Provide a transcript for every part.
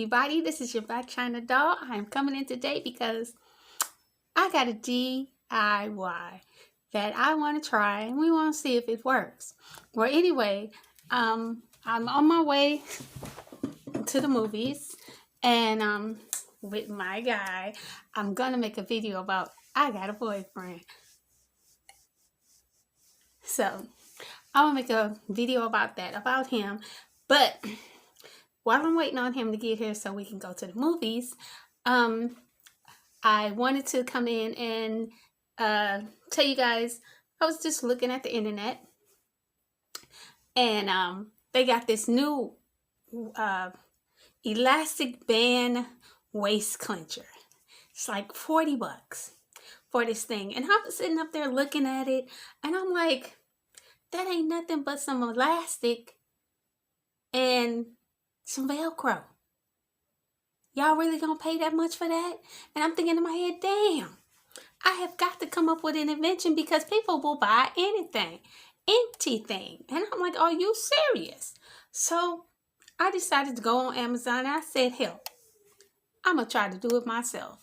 everybody? This is your Black China doll. I am coming in today because I got a DIY that I want to try and we want to see if it works. Well, anyway, I'm on my way to the movies and with my guy, I'm gonna make a video about I got a boyfriend. So I'm gonna make a video about that, about him. But while I'm waiting on him to get here so we can go to the movies, I wanted to come in and tell you guys, I was just looking at the internet and they got this new elastic band waist clincher. It's like 40 bucks for this thing. And I'm sitting up there looking at it and I'm like, that ain't nothing but some elastic and some Velcro. Y'all really gonna pay that much for that? And I'm thinking in my head, damn, I have got to come up with an invention because people will buy anything. And I'm like, are you serious? So I decided to go on Amazon and I said, hell, I'm gonna try to do it myself.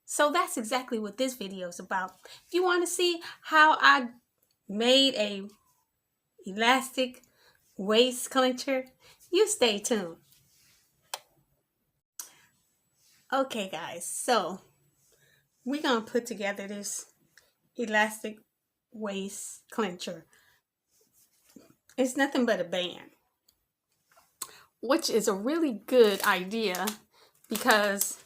So that's exactly what this video is about. If you want to see how I made a elastic waist clincher, you stay tuned. Okay guys, so we're gonna put together this elastic waist clincher. It's nothing but a band, which is a really good idea because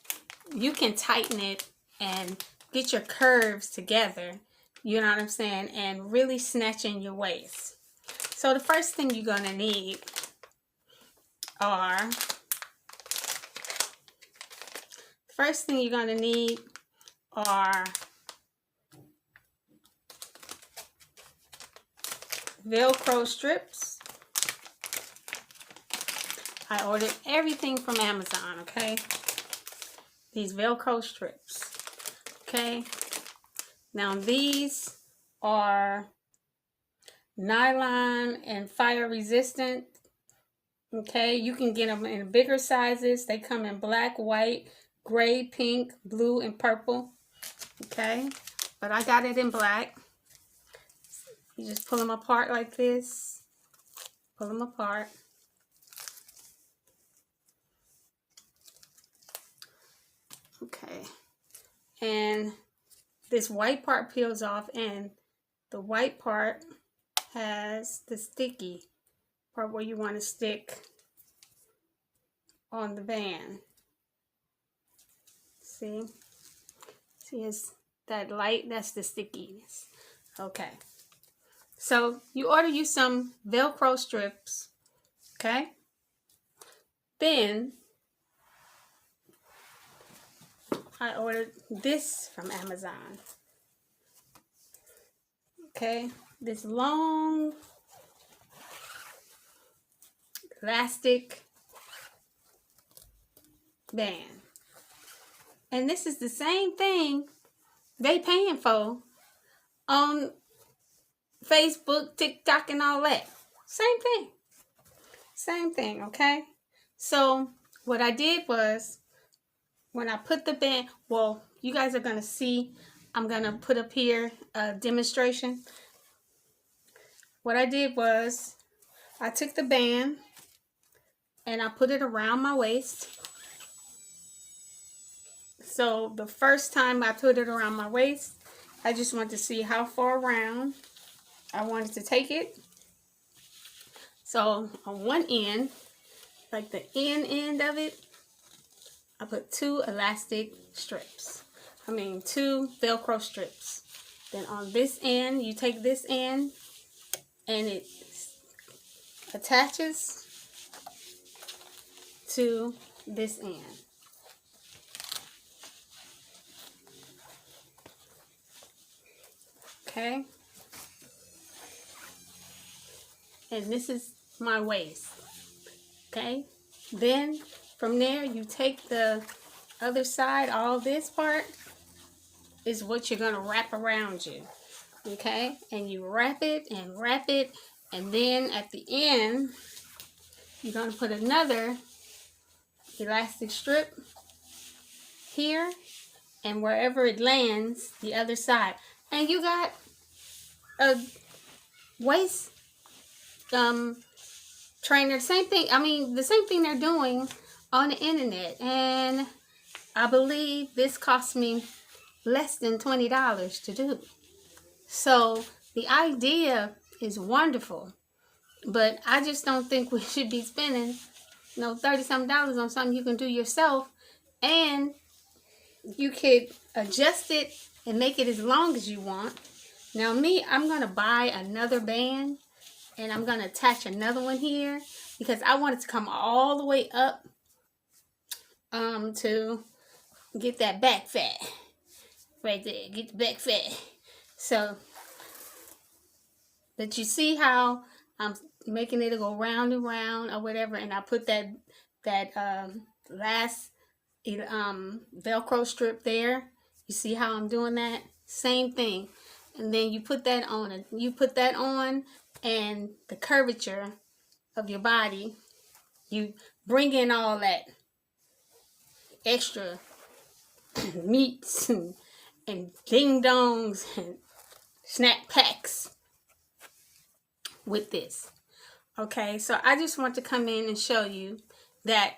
you can tighten it and get your curves together, you know what I'm saying, and really snatch in your waist. So the first thing you're gonna need are Velcro strips. I ordered everything from Amazon, okay? These Velcro strips, okay? Now these are nylon and fire resistant, okay? You can get them in bigger sizes. They come in black, white, gray, pink, blue, and purple, okay? But I got it in black. You just pull them apart like this. Pull them apart. Okay. And this white part peels off and the white part has the sticky part where you want to stick on the band. See? See, it's that light, that's the stickiness. Okay. So you order you some Velcro strips, okay? Then I ordered this from Amazon. Okay, this long elastic band. And this is the same thing they paying for on Facebook, TikTok, and all that. Same thing, okay? So what I did was, when I put the band, well, you guys are going to see, I'm going to put up here a demonstration. What I did was, I took the band and I put it around my waist. So the first time I put it around my waist, I just wanted to see how far around I wanted to take it. So on one end, like the end of it, I put two elastic strips. I mean, two Velcro strips. Then on this end, you take this end and it attaches to this end. Okay? And this is my waist. Okay? Then from there, you take the other side, all this part is what you're going to wrap around you. Okay? And you wrap it, and then at the end, you're going to put another elastic strip here, and wherever it lands, the other side. And you got a waist trainer. Same thing. I mean, the same thing they're doing on the internet. And I believe this cost me less than $20 to do. So the idea is wonderful, but I just don't think we should be spending, you know, $30-something on something you can do yourself, and you could adjust it and make it as long as you want. Now me, I'm gonna buy another band, and I'm gonna attach another one here because I want it to come all the way up to get that back fat right there. Get the back fat. So, but you see how I'm making it go round and round or whatever, and I put that last Velcro strip there. You see how I'm doing that? Same thing. And then you put that on, and the curvature of your body, you bring in all that extra meats and ding dongs and snack packs with this. Okay, so I just want to come in and show you that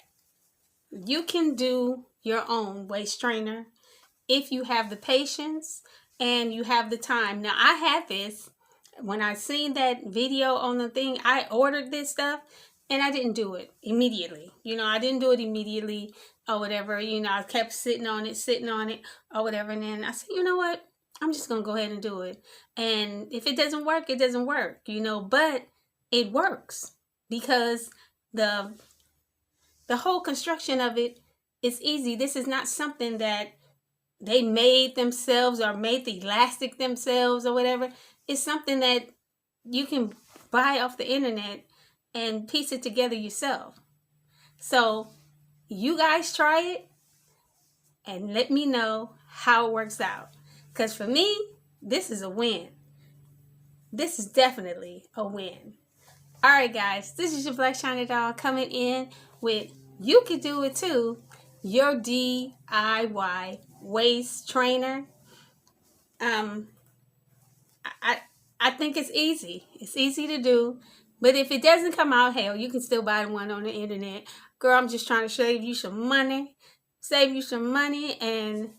you can do your own waist trainer if you have the patience and you have the time. Now, I had this when I seen that video on the thing. I ordered this stuff and I didn't do it immediately. You know, I didn't do it immediately or whatever. You know, I kept sitting on it or whatever. And then I said, you know what? I'm just going to go ahead and do it. And if it doesn't work, it doesn't work, you know, but it works because the whole construction of it is easy. This is not something that they made themselves or made the elastic themselves or whatever. It's something that you can buy off the internet and piece it together yourself. So you guys try it and let me know how it works out. Because for me, this is a win. This is definitely a win. All right, guys, this is your Black Shiny Doll coming in with You Can Do It Too, your DIY waist trainer. I think it's easy. It's easy to do. But if it doesn't come out, hell, you can still buy one on the internet. Girl, I'm just trying to save you some money. Save you some money, and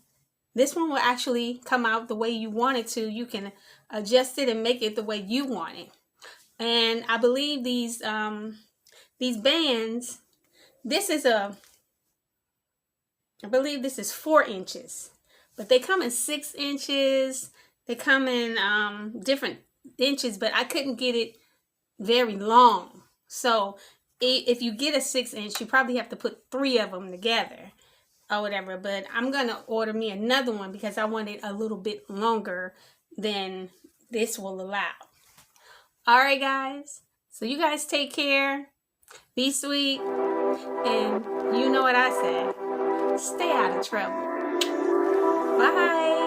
this one will actually come out the way you want it to. You can adjust it and make it the way you want it. And I believe these bands, I believe this is 4 inches. But they come in 6 inches. They come in different inches, but I couldn't get it very long. So if you get a 6-inch, you probably have to put 3 of them together or whatever. But I'm going to order me another one because I want it a little bit longer than this will allow. All right, guys. So you guys take care. Be sweet. And you know what I say. Stay out of trouble. Bye.